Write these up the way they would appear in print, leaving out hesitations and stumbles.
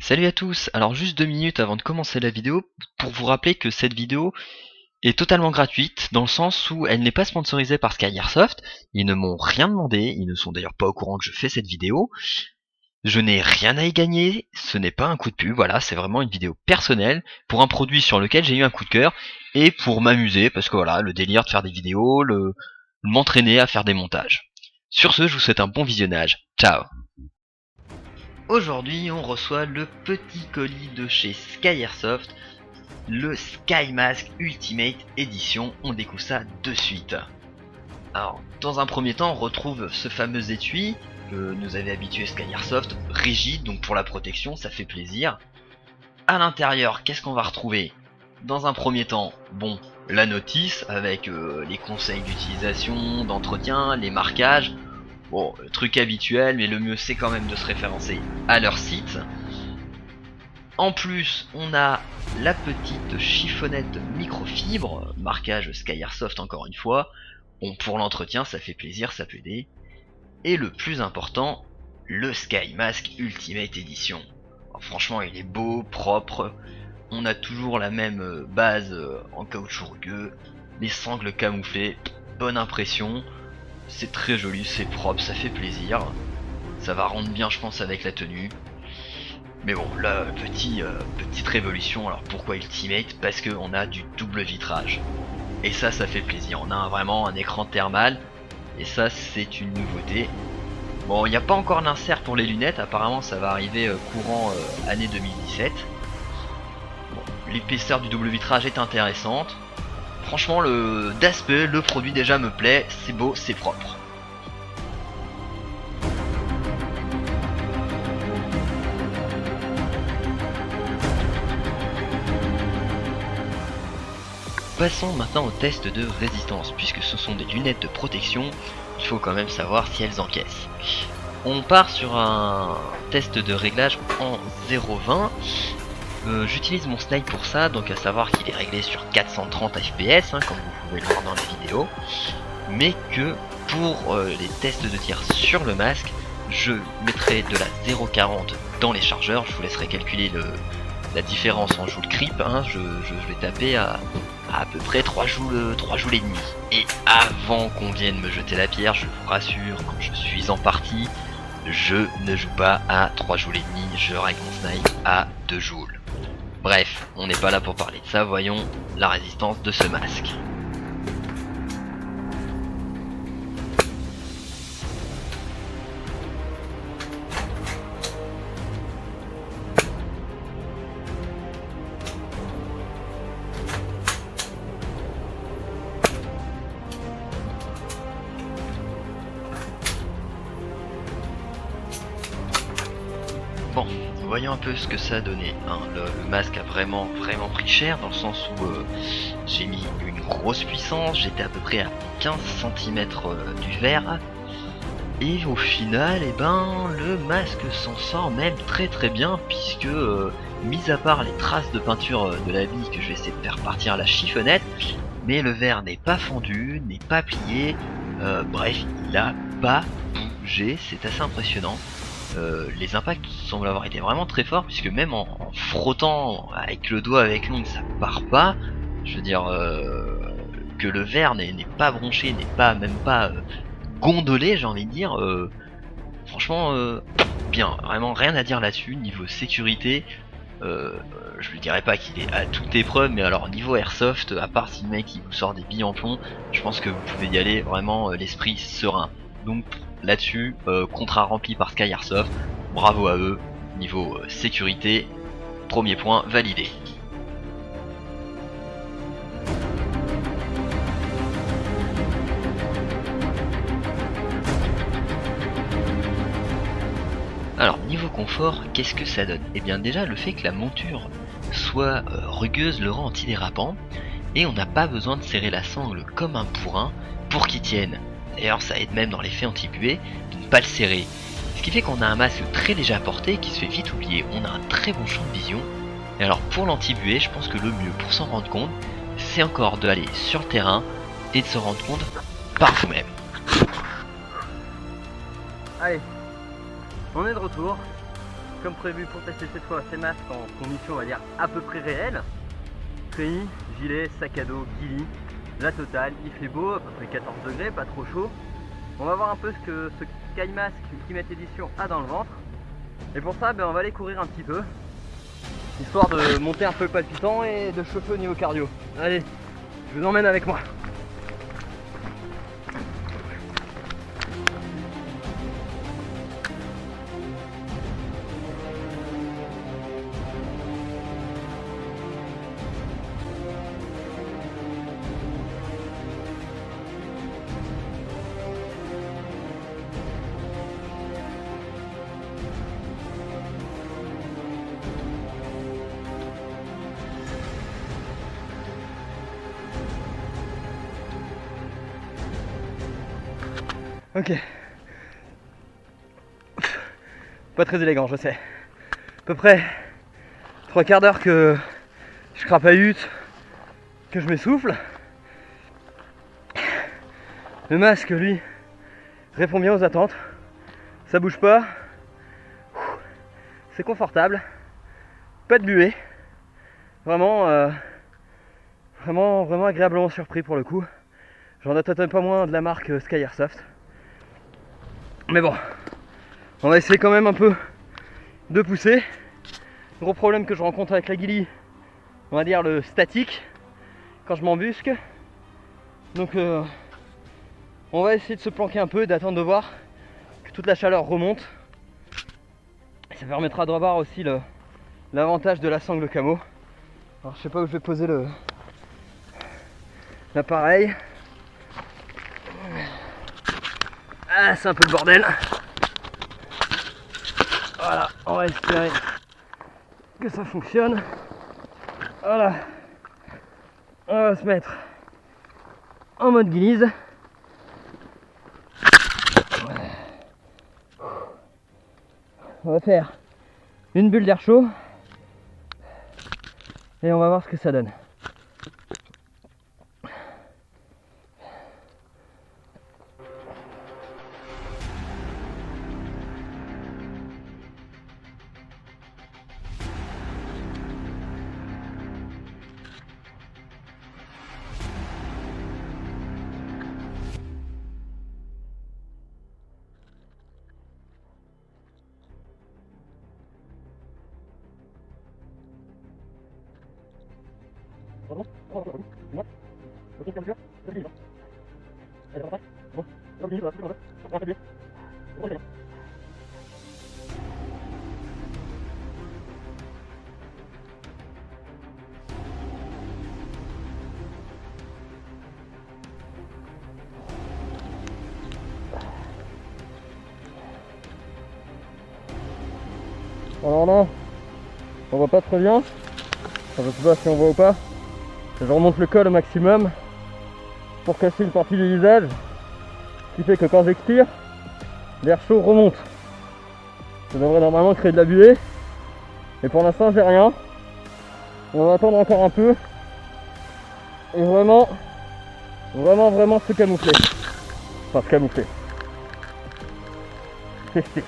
Salut à tous, alors juste 2 minutes avant de commencer la vidéo pour vous rappeler que cette vidéo est totalement gratuite dans le sens où elle n'est pas sponsorisée par Sky Airsoft, ils ne m'ont rien demandé, ils ne sont d'ailleurs pas au courant que je fais cette vidéo, je n'ai rien à y gagner, ce n'est pas un coup de pub, voilà, c'est vraiment une vidéo personnelle pour un produit sur lequel j'ai eu un coup de cœur et pour m'amuser parce que voilà, le délire de faire des vidéos, m'entraîner à faire des montages. Sur ce, je vous souhaite un bon visionnage, ciao. Aujourd'hui, on reçoit le petit colis de chez Sky Airsoft, le Sky Mask Ultimate Edition. On découvre ça de suite. Alors, dans un premier temps, on retrouve ce fameux étui que nous avait habitué Sky Airsoft, rigide, donc pour la protection, ça fait plaisir. À l'intérieur, qu'est-ce qu'on va retrouver? Dans un premier temps, bon, la notice avec les conseils d'utilisation, d'entretien, les marquages. Bon, le truc habituel, mais le mieux c'est quand même de se référencer à leur site. En plus, on a la petite chiffonnette microfibre, marquage Sky Airsoft encore une fois. Bon, pour l'entretien, ça fait plaisir, ça peut aider. Et le plus important, le Sky Mask Ultimate Edition. Alors, franchement, il est beau, propre. On a toujours la même base en caoutchouc rugueux, les sangles camouflées, bonne impression. C'est très joli, c'est propre, ça fait plaisir. Ça va rendre bien, je pense, avec la tenue. Mais bon, là, petite révolution. Alors pourquoi Ultimate? Parce qu'on a du double vitrage. Et ça fait plaisir. On a vraiment un écran thermal. Et ça, c'est une nouveauté. Bon, il n'y a pas encore l'insert pour les lunettes. Apparemment, ça va arriver courant année 2017. Bon, l'épaisseur du double vitrage est intéressante. Franchement, d'aspect, le produit déjà me plaît, c'est beau, c'est propre. Passons maintenant au test de résistance, puisque ce sont des lunettes de protection, il faut quand même savoir si elles encaissent. On part sur un test de réglage en 0.20. J'utilise mon snipe pour ça, donc à savoir qu'il est réglé sur 430 fps, comme vous pouvez le voir dans la vidéo, mais que pour les tests de tir sur le masque, je mettrai de la 0.40 dans les chargeurs. Je vous laisserai calculer la différence en joule creep, je vais taper à peu près 3 joules et demi. Et avant qu'on vienne me jeter la pierre, je vous rassure, quand je suis en partie, je ne joue pas à 3 joules et demi, je règle mon snipe à 2 joules. Bref, on n'est pas là pour parler de ça, voyons la résistance de ce masque. Bon, voyons un peu ce que ça a donné. Le masque a vraiment pris cher dans le sens où j'ai mis une grosse puissance, j'étais à peu près à 15 cm du verre. Et au final, le masque s'en sort même très bien puisque, mis à part les traces de peinture de la bille que je vais essayer de faire partir à la chiffonnette, mais le verre n'est pas fendu, n'est pas plié, bref, il a pas bougé, c'est assez impressionnant. Les impacts semblent avoir été vraiment très forts puisque même en frottant avec le doigt avec l'ongle ça part pas. Je veux dire que le verre n'est pas bronché, n'est pas même pas gondolé, j'ai envie de dire. Franchement bien, vraiment rien à dire là-dessus. Niveau sécurité, je ne dirais pas qu'il est à toute épreuve, mais alors niveau airsoft, à part si le mec il vous sort des billes en plomb, je pense que vous pouvez y aller vraiment l'esprit serein. Donc là-dessus, contrat rempli par Sky Airsoft, bravo à eux. Niveau sécurité, premier point validé. Alors niveau confort, qu'est-ce que ça donne? Eh bien déjà le fait que la monture soit rugueuse le rend antidérapant, et on n'a pas besoin de serrer la sangle comme un bourrin pour qu'il tienne. D'ailleurs ça aide même dans l'effet anti-buée de ne pas le serrer. Ce qui fait qu'on a un masque très léger à porter qui se fait vite oublier. On a un très bon champ de vision. Et alors pour l'anti-buée, je pense que le mieux pour s'en rendre compte, c'est encore d'aller sur le terrain et de se rendre compte par vous-même. Allez, on est de retour. comme prévu pour tester cette fois ces masques en conditions on va dire à peu près réelles. Treillis, gilet, sac à dos, ghillie, la totale. Il fait beau, à peu près 14 degrés, pas trop chaud. On va voir un peu ce que ce Sky Mask Ultimate Edition a dans le ventre. Et pour ça, on va aller courir un petit peu, histoire de monter un peu le palpitant et de chauffer au niveau cardio. Allez, je vous emmène avec moi. Ok. Pas très élégant, je sais. À peu près 3/4 d'heure que je crapahute, que je m'essouffle. Le masque, lui, répond bien aux attentes. Ça bouge pas. C'est confortable. Pas de buée. Vraiment, vraiment agréablement surpris pour le coup. J'en attendais pas moins de la marque Sky Airsoft. Mais bon, on va essayer quand même un peu de pousser. Gros problème que je rencontre avec la ghillie, on va dire le statique, quand je m'embusque. Donc on va essayer de se planquer un peu et d'attendre de voir que toute la chaleur remonte. Et ça permettra de revoir aussi l'avantage de la sangle camo. Alors je sais pas où je vais poser l'appareil. Ah, c'est un peu le bordel. Voilà, on va espérer que ça fonctionne. Voilà. On va se mettre en mode glisse. On va faire une bulle d'air chaud. Et on va voir ce que ça donne. Alors là, on voit pas très bien. Enfin, je sais pas si on voit ou pas. Je remonte le col au maximum pour casser une partie du visage, ce qui fait que quand j'expire, l'air chaud remonte. Ça devrait normalement créer de la buée. Et pour l'instant j'ai rien. On va attendre encore un peu. Et vraiment se camoufler. Enfin se camoufler. Tester.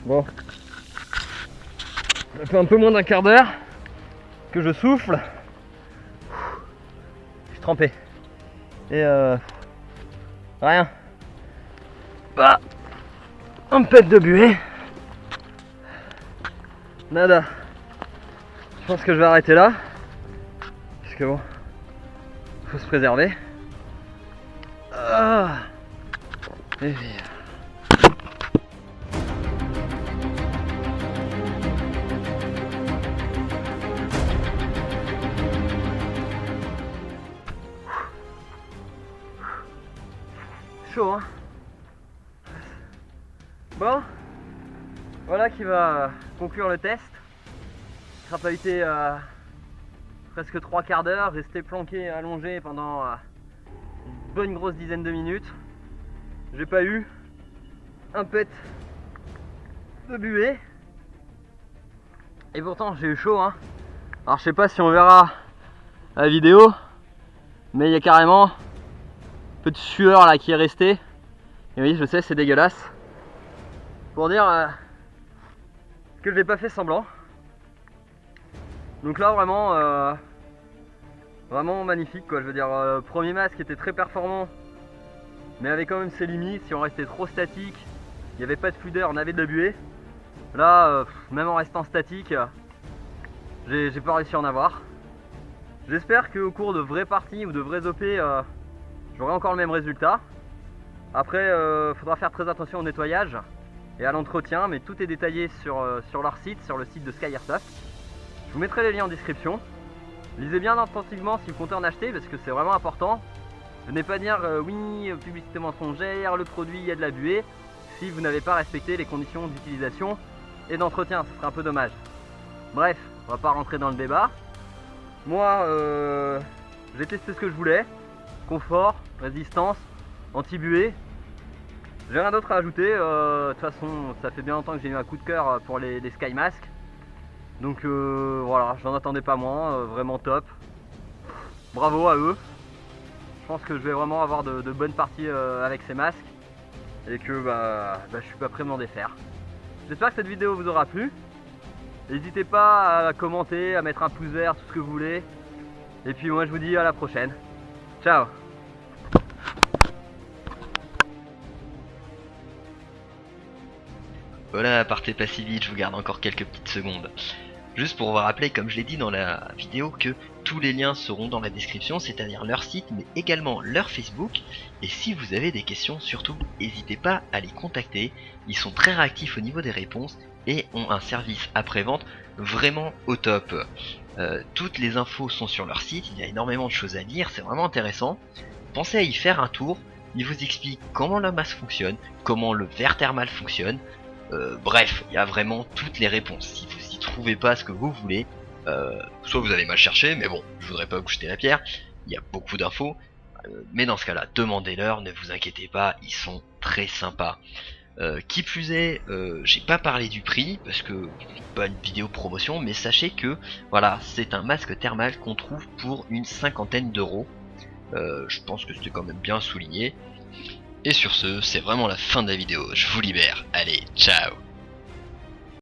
Bon, ça fait un peu moins d'un quart d'heure que je souffle. Je suis trempé. Et rien. Bah, un pet de buée. Nada. Je pense que je vais arrêter là. Parce que bon, faut se préserver. Ah. Et puis... chaud, hein. Bon, voilà qui va conclure le test. Il sera pas été presque 3 quarts d'heure, resté planqué, allongé pendant une bonne grosse dizaine de minutes. J'ai pas eu un pet de buée. Et pourtant j'ai eu chaud, hein. Alors je sais pas si on verra la vidéo, mais il y a carrément un peu de sueur là qui est restée. Et oui, je sais, c'est dégueulasse. Pour dire que je n'ai pas fait semblant. Donc là vraiment vraiment magnifique quoi. Je veux dire, le premier masque était très performant, mais avait quand même ses limites. Si on restait trop statique, il n'y avait pas de flux d'air, on avait de la buée. Là même en restant statique, j'ai pas réussi à en avoir. J'espère qu'au cours de vraies parties ou de vraies OP, j'aurai encore le même résultat. Après faudra faire très attention au nettoyage et à l'entretien, mais tout est détaillé sur leur site, sur le site de Sky Airsoft. Je vous mettrai les liens en description. Lisez bien attentivement si vous comptez en acheter, parce que c'est vraiment important. Venez pas dire oui, publicité mensongère, le produit il y a de la buée, si vous n'avez pas respecté les conditions d'utilisation et d'entretien, ce serait un peu dommage. Bref, on va pas rentrer dans le débat. Moi j'ai testé ce que je voulais, confort, résistance, anti-buée. J'ai rien d'autre à ajouter, de toute façon ça fait bien longtemps que j'ai eu un coup de cœur pour les Sky Mask. Donc voilà, j'en attendais pas moins, vraiment top. Bravo à eux. Je pense que je vais vraiment avoir de bonnes parties avec ces masques. Et que je suis pas prêt de m'en défaire. J'espère que cette vidéo vous aura plu. N'hésitez pas à commenter, à mettre un pouce vert, tout ce que vous voulez. Et puis moi je vous dis à la prochaine. Ciao. Voilà, partez pas si vite, je vous garde encore quelques petites secondes. Juste pour vous rappeler, comme je l'ai dit dans la vidéo, que tous les liens seront dans la description, c'est-à-dire leur site, mais également leur Facebook. Et si vous avez des questions, surtout, n'hésitez pas à les contacter. Ils sont très réactifs au niveau des réponses et ont un service après-vente vraiment au top. Toutes les infos sont sur leur site, il y a énormément de choses à lire, c'est vraiment intéressant. Pensez à y faire un tour, ils vous expliquent comment le masque fonctionne, comment le verre thermal fonctionne. Bref, il y a vraiment toutes les réponses. Si vous y trouvez pas ce que vous voulez, soit vous avez mal cherché, mais bon, je voudrais pas vous jeter la pierre, il y a beaucoup d'infos, mais dans ce cas là, demandez-leur, ne vous inquiétez pas, ils sont très sympas. Qui plus est, j'ai pas parlé du prix, parce que c'est pas une vidéo promotion, mais sachez que, voilà, c'est un masque thermal qu'on trouve pour une 50aine d'euros. Je pense que c'était quand même bien souligné. Et sur ce, c'est vraiment la fin de la vidéo, je vous libère, allez, ciao.